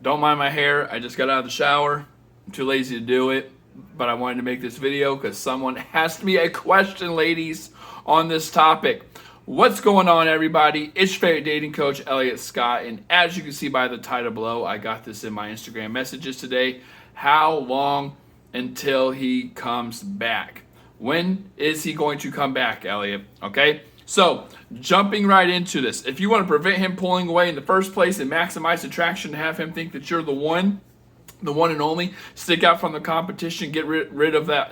Don't mind my hair. I just got out of the shower. I'm too lazy to do it, but I wanted to make this video because someone asked me a question, ladies, on this topic. What's going on, everybody? It's your favorite dating coach, Elliott Scott, and as you can see by the title below, I got this in my Instagram messages today. How long until he comes back? When is he going to come back, Elliott? Okay? So, jumping right into this, if you want to prevent him pulling away in the first place and maximize attraction to have him think that you're the one and only, stick out from the competition, get rid of that,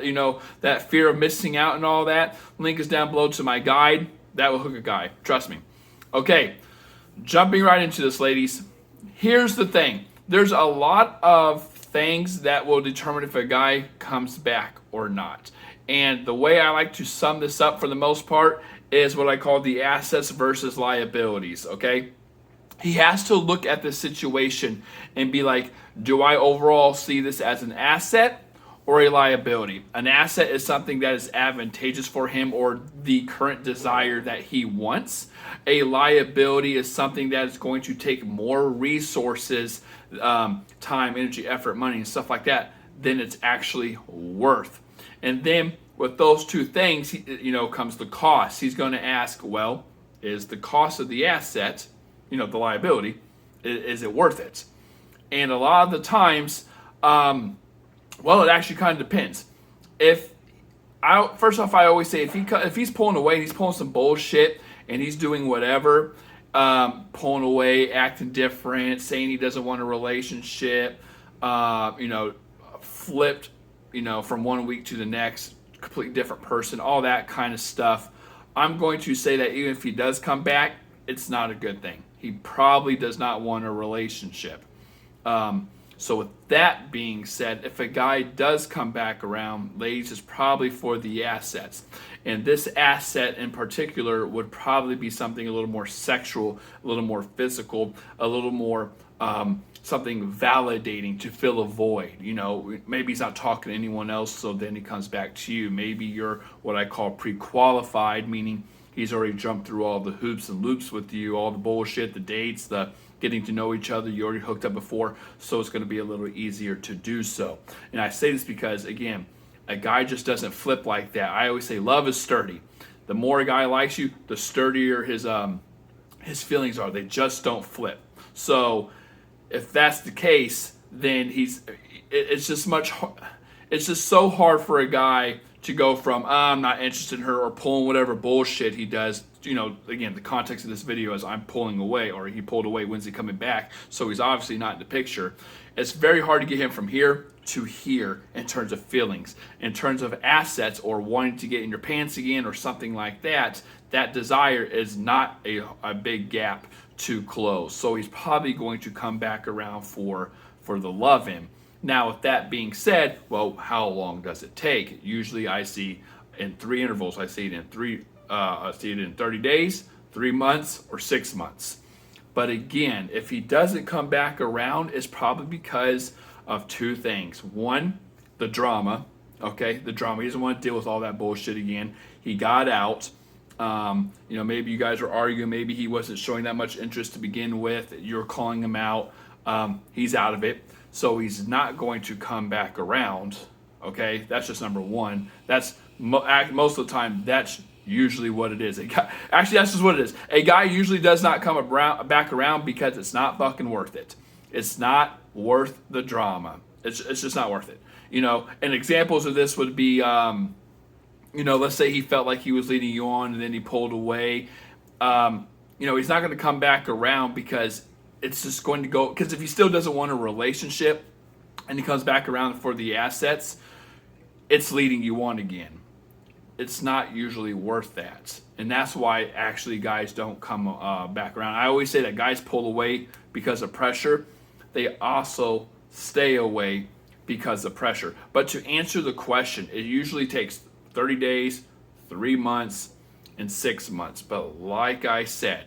that fear of missing out and all that. Link is down below to my guide. That will hook a guy. Trust me. Okay, jumping right into this, ladies. Here's the thing. There's a lot of things that will determine if a guy comes back or not. And the way I like to sum this up for the most part is what I call the assets versus liabilities, okay? He has to look at the situation and be like, do I overall see this as an asset or a liability? An asset is something that is advantageous for him or the current desire that he wants. A liability is something that is going to take more resources, time, energy, effort, money, and stuff like that than it's actually worth. And then with those two things, comes the cost. He's going to ask, well, is the cost of the asset, the liability, is it worth it? And a lot of the times, it actually kind of depends. First off, I always say if he's pulling away, he's pulling some bullshit, and he's doing whatever, pulling away, acting different, saying he doesn't want a relationship, flipped, from 1 week to the next, completely different person, all that kind of stuff. I'm going to say that even if he does come back, it's not a good thing. He probably does not want a relationship. So with that being said, if a guy does come back around, ladies, it's probably for the assets. And this asset in particular would probably be something a little more sexual, a little more physical, a little more something validating to fill a void. Maybe he's not talking to anyone else, so then he comes back to you. Maybe you're what I call pre-qualified, meaning he's already jumped through all the hoops and loops with you, all the bullshit, the dates, the getting to know each other. You already hooked up before, so it's going to be a little easier to do so. And I say this because, again, a guy just doesn't flip like that. I always say love is sturdy. The more a guy likes you, the sturdier his feelings are. They just don't flip. So if that's the case, then it's just so hard for a guy to go from I'm not interested in her or pulling whatever bullshit he does. Again, the context of this video is I'm pulling away, or he pulled away. When's he coming back? So he's obviously not in the picture. It's very hard to get him from here to here in terms of feelings, in terms of assets, or wanting to get in your pants again or something like that. That desire is not a big gap to close. So he's probably going to come back around for the loving. Now, with that being said, well, how long does it take? Usually I see in 3 intervals. I see it in 30 days, 3 months, or 6 months. But again, if he doesn't come back around, it's probably because of 2 things. One, the drama. Okay, the drama. He doesn't want to deal with all that bullshit again. He got out. Maybe you guys were arguing. Maybe he wasn't showing that much interest to begin with. You're calling him out. He's out of it. So he's not going to come back around. Okay, that's just number one. That's most of the time. That's usually what it is. That's just what it is. A guy usually does not come back around because it's not fucking worth it. It's not worth the drama. It's just not worth it. And examples of this would be, let's say he felt like he was leading you on and then he pulled away. He's not going to come back around because it's just going to go, because if he still doesn't want a relationship and he comes back around for the assets, it's leading you on again. It's not usually worth that. And that's why actually guys don't come back around. I always say that guys pull away because of pressure. They also stay away because of pressure. But to answer the question, it usually takes 30 days, 3 months, and 6 months. But like I said,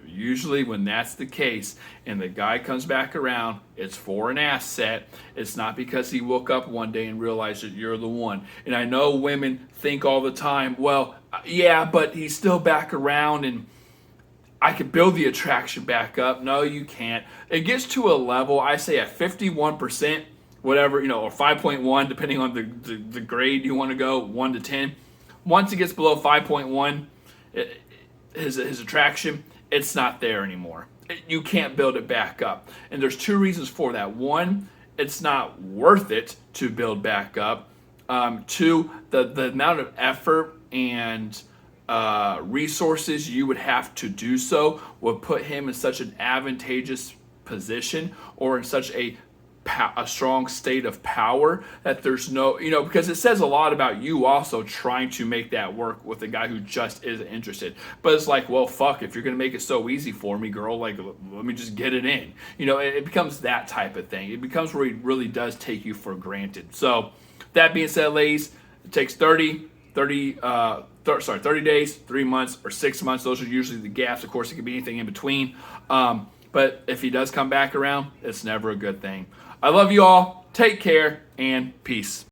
usually when that's the case and the guy comes back around, it's for an asset. It's not because he woke up one day and realized that you're the one. And I know women think all the time, well, yeah, but he's still back around. And I could build the attraction back up. No, you can't. It gets to a level, I say at 51%, whatever, or 5.1, depending on the grade you want to go, 1 to 10. Once it gets below 5.1, his attraction, it's not there anymore. You can't build it back up. And there's two reasons for that. One, it's not worth it to build back up. Two, the amount of effort and resources you would have to do so would put him in such an advantageous position or in such a strong state of power that there's no, because it says a lot about you also trying to make that work with a guy who just isn't interested. But it's like, well, fuck, if you're going to make it so easy for me, girl, like, let me just get it in. It becomes that type of thing. It becomes where he really does take you for granted. So that being said, ladies, it takes 30 days, 3 months, or 6 months. Those are usually the gaps. Of course, it could be anything in between. But if he does come back around, it's never a good thing. I love you all. Take care and peace.